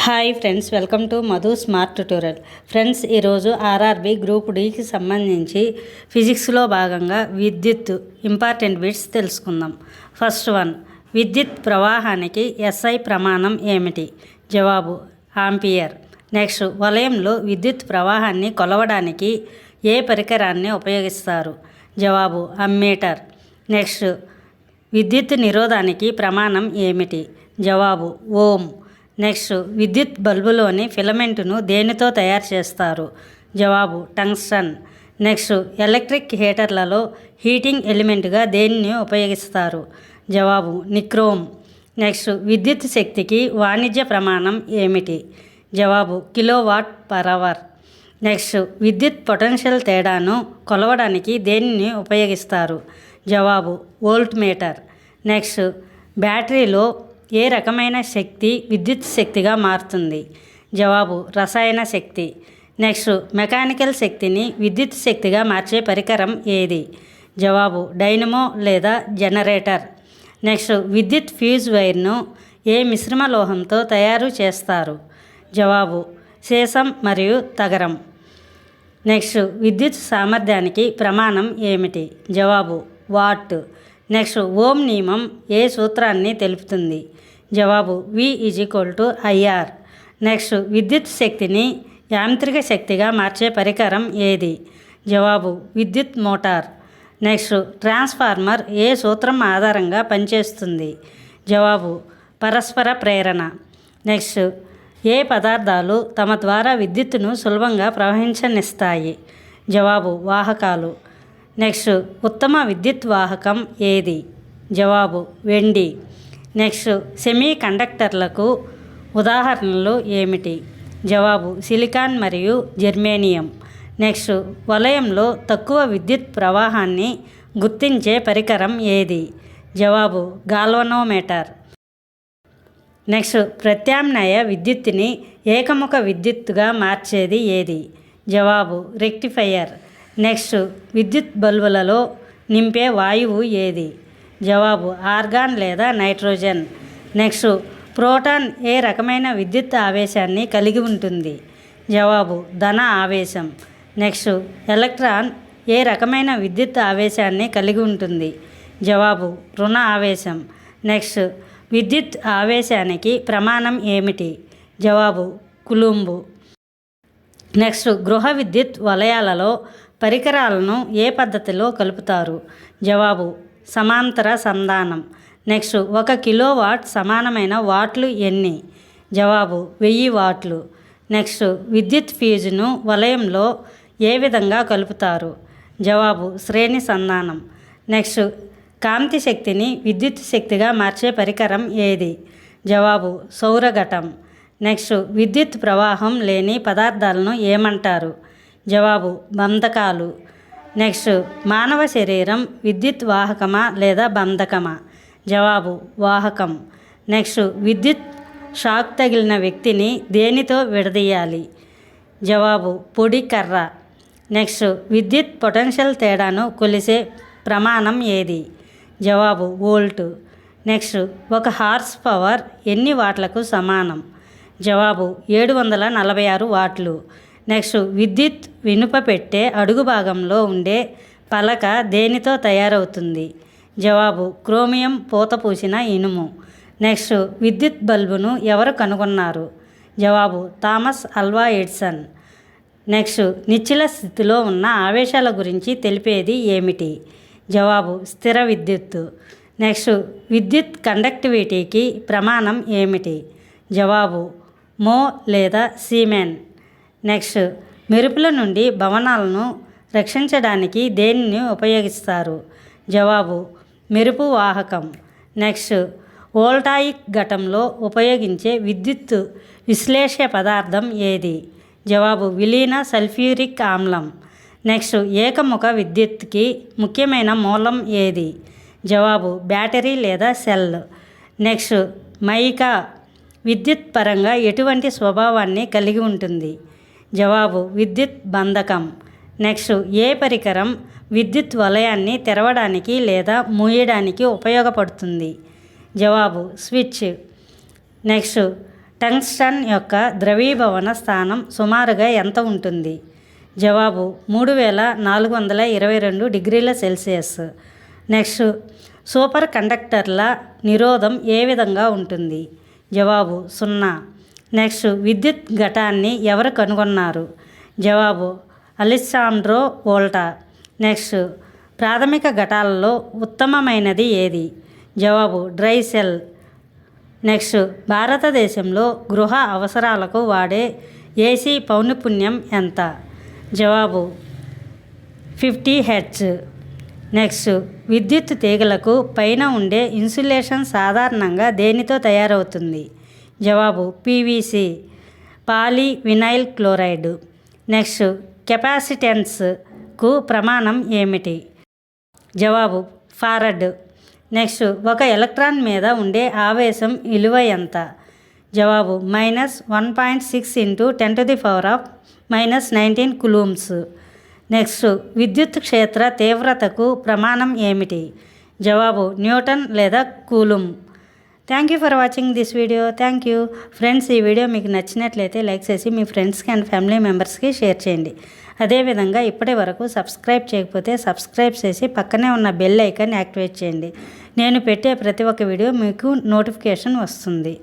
Hi friends, welcome to Madhu smart tutorial. Friends, ఈరోజు RRB group డికి సంబంధించి ఫిజిక్స్లో భాగంగా విద్యుత్ ఇంపార్టెంట్ బిట్స్ తెలుసుకుందాం. ఫస్ట్ వన్, విద్యుత్ ప్రవాహానికి ఎస్ఐ ప్రమాణం ఏమిటి? జవాబు ఆంపియర్. నెక్స్ట్, వలయంలో విద్యుత్ ప్రవాహాన్ని కొలవడానికి ఏ పరికరాన్ని ఉపయోగిస్తారు? జవాబు అమ్మీటర్. నెక్స్ట్, విద్యుత్ నిరోధానికి ప్రమాణం ఏమిటి? జవాబు ఓం. నెక్స్ట్, విద్యుత్ బల్బులోని ఫిలమెంటును దేనితో తయారు చేస్తారు? జవాబు టంగ్స్టన్. నెక్స్ట్, ఎలక్ట్రిక్ హీటర్లలో హీటింగ్ ఎలిమెంట్గా దేనిని ఉపయోగిస్తారు? జవాబు నిక్రోమ్. నెక్స్ట్, విద్యుత్ శక్తికి వాణిజ్య ప్రమాణం ఏమిటి? జవాబు కిలోవాట్ పర్ అవర్. నెక్స్ట్, విద్యుత్ పొటెన్షియల్ తేడాను కొలవడానికి దేనిని ఉపయోగిస్తారు? జవాబు వోల్ట్ మీటర్. నెక్స్ట్, బ్యాటరీలో ఏ రకమైన శక్తి విద్యుత్ శక్తిగా మారుతుంది? జవాబు రసాయన శక్తి. నెక్స్ట్, మెకానికల్ శక్తిని విద్యుత్ శక్తిగా మార్చే పరికరం ఏది? జవాబు డైనమో లేదా జనరేటర్. నెక్స్ట్, విద్యుత్ ఫ్యూజ్ వైర్ను ఏ మిశ్రమ లోహంతో తయారు చేస్తారు? జవాబు సీసం మరియు తగరం. నెక్స్ట్, విద్యుత్ సామర్థ్యానికి ప్రమాణం ఏమిటి? జవాబు వాట్. నెక్స్ట్, ఓం నియమం ఏ సూత్రాన్ని తెలుపుతుంది? జవాబు V=IR. నెక్స్ట్, విద్యుత్ శక్తిని యాంత్రిక శక్తిగా మార్చే పరికరం ఏది? జవాబు విద్యుత్ మోటార్. నెక్స్ట్, ట్రాన్స్ఫార్మర్ ఏ సూత్రం ఆధారంగా పనిచేస్తుంది? జవాబు పరస్పర ప్రేరణ. నెక్స్ట్, ఏ పదార్థాలు తమ ద్వారా విద్యుత్తును సులభంగా ప్రవహించనిస్తాయి? జవాబు వాహకాలు. నెక్స్ట్, ఉత్తమ విద్యుత్ వాహకం ఏది? జవాబు వెండి. నెక్స్ట్, సెమీ కండక్టర్లకు ఉదాహరణలు ఏమిటి? జవాబు సిలికాన్ మరియు జెర్మేనియం. నెక్స్ట్, వలయంలో తక్కువ విద్యుత్ ప్రవాహాన్ని గుర్తించే పరికరం ఏది? జవాబు గాల్వనోమీటర్. నెక్స్ట్, ప్రత్యామ్నాయ విద్యుత్తుని ఏకముఖ విద్యుత్తుగా మార్చేది ఏది? జవాబు రెక్టిఫైయర్. నెక్స్ట్, విద్యుత్ బల్బులలో నింపే వాయువు ఏది? జవాబు ఆర్గాన్ లేదా నైట్రోజన్. నెక్స్ట్, ప్రోటాన్ ఏ రకమైన విద్యుత్ ఆవేశాన్ని కలిగి ఉంటుంది? జవాబు ధన ఆవేశం. నెక్స్ట్, ఎలక్ట్రాన్ ఏ రకమైన విద్యుత్ ఆవేశాన్ని కలిగి ఉంటుంది? జవాబు రుణ ఆవేశం. నెక్స్ట్, విద్యుత్ ఆవేశానికి ప్రమాణం ఏమిటి? జవాబు కులుంబు. నెక్స్ట్, గృహ విద్యుత్ వలయాలలో పరికరాలను ఏ పద్ధతిలో కలుపుతారు? జవాబు సమాంతర సంధానం. నెక్స్ట్, 1 కిలోవాట్ సమానమైన వాట్లు ఎన్ని? జవాబు 1000 వాట్లు. నెక్స్ట్, విద్యుత్ ఫ్యూజ్ను వలయంలో ఏ విధంగా కలుపుతారు? జవాబు శ్రేణి సంధానం. నెక్స్ట్, కాంతి శక్తిని విద్యుత్ శక్తిగా మార్చే పరికరం ఏది? జవాబు సౌరఘటం. నెక్స్ట్, విద్యుత్ ప్రవాహం లేని పదార్థాలను ఏమంటారు? జవాబు బంధకాలు. నెక్స్ట్, మానవ శరీరం విద్యుత్ వాహకమా లేదా బంధకమా? జవాబు వాహకం. నెక్స్ట్, విద్యుత్ షాక్ తగిలిన వ్యక్తిని దేనితో విడదీయాలి? జవాబు పొడి కర్ర. నెక్స్ట్, విద్యుత్ పొటెన్షియల్ తేడాను కొలిసే ప్రమాణం ఏది? జవాబు వోల్ట్. నెక్స్ట్, 1 హార్స్ పవర్ ఎన్ని వాట్లకు సమానం? జవాబు 746 వాట్లు. నెక్స్ట్, విద్యుత్ వినుప పెట్టే అడుగు భాగంలో ఉండే పలక దేనితో తయారవుతుంది? జవాబు క్రోమియం పూత పూసిన ఇనుము. నెక్స్ట్, విద్యుత్ బల్బును ఎవరు కనుగొన్నారు? జవాబు థామస్ ఆల్వా ఎడిసన్. నెక్స్ట్, నిశ్చల స్థితిలో ఉన్న ఆవేశాల గురించి తెలిపేది ఏమిటి? జవాబు స్థిర విద్యుత్తు. నెక్స్ట్, విద్యుత్ కండక్టివిటీకి ప్రమాణం ఏమిటి? జవాబు మో లేదా సీమెన్. నెక్స్ట్, మెరుపుల నుండి భవనాలను రక్షించడానికి దేనిని ఉపయోగిస్తారు? జవాబు మెరుపు వాహకం. నెక్స్ట్, వోల్టాయిక్ ఘటంలో ఉపయోగించే విద్యుత్ విశ్లేష పదార్థం ఏది? జవాబు విలీన సల్ఫ్యూరిక్ ఆమ్లం. నెక్స్ట్, ఏకముఖ విద్యుత్కి ముఖ్యమైన మూలం ఏది? జవాబు బ్యాటరీ లేదా సెల్. నెక్స్ట్, మైకా విద్యుత్ పరంగా ఎటువంటి స్వభావాన్ని కలిగి ఉంటుంది? జవాబు విద్యుత్ బంధకం. నెక్స్ట్, ఏ పరికరం విద్యుత్ వలయాన్ని తెరవడానికి లేదా మూయడానికి ఉపయోగపడుతుంది? జవాబు స్విచ్. నెక్స్ట్, టంగ్స్టన్ యొక్క ద్రవీభవన స్థానం సుమారుగా ఎంత ఉంటుంది? జవాబు 3422 డిగ్రీల సెల్సియస్. నెక్స్ట్, సూపర్ కండక్టర్ల నిరోధం ఏ విధంగా ఉంటుంది? జవాబు 0. నెక్స్ట్, విద్యుత్ ఘటాన్ని ఎవరు కనుగొన్నారు? జవాబు అలెస్సాండ్రో వోల్టా. నెక్స్ట్, ప్రాథమిక ఘటాలలో ఉత్తమమైనది ఏది? జవాబు డ్రై సెల్. నెక్స్ట్, భారతదేశంలో గృహ అవసరాలకు వాడే ఏసీ పౌనఃపున్యం ఎంత? జవాబు 50 హెర్ట్జ్. నెక్స్ట్, విద్యుత్ తీగలకు పైన ఉండే ఇన్సులేషన్ సాధారణంగా దేనితో తయారవుతుంది? జవాబు పీవీసీ, పాలీవినైల్ క్లోరైడ్. నెక్స్ట్, కెపాసిటెన్స్కు ప్రమాణం ఏమిటి? జవాబు ఫారడ్. నెక్స్ట్, ఒక ఎలక్ట్రాన్ మీద ఉండే ఆవేశం విలువ ఎంత? జవాబు -1.6 × 10⁻⁻19 కూలుంబ్స్. నెక్స్ట్, విద్యుత్ క్షేత్ర తీవ్రతకు ప్రమాణం ఏమిటి? జవాబు న్యూటన్ లేదా coulomb. Thank you for watching this video. Thank you friends. ఈ వీడియో మీకు నచ్చినట్లయితే లైక్ చేసి మీ ఫ్రెండ్స్కి అండ్ ఫ్యామిలీ మెంబర్స్కి షేర్ చేయండి. అదేవిధంగా ఇప్పటి వరకు సబ్స్క్రైబ్ చేయకపోతే సబ్స్క్రైబ్ చేసి పక్కనే ఉన్న బెల్ ఐకాన్ యాక్టివేట్ చేయండి. నేను పెట్టే ప్రతి ఒక్క వీడియో మీకు నోటిఫికేషన్ వస్తుంది.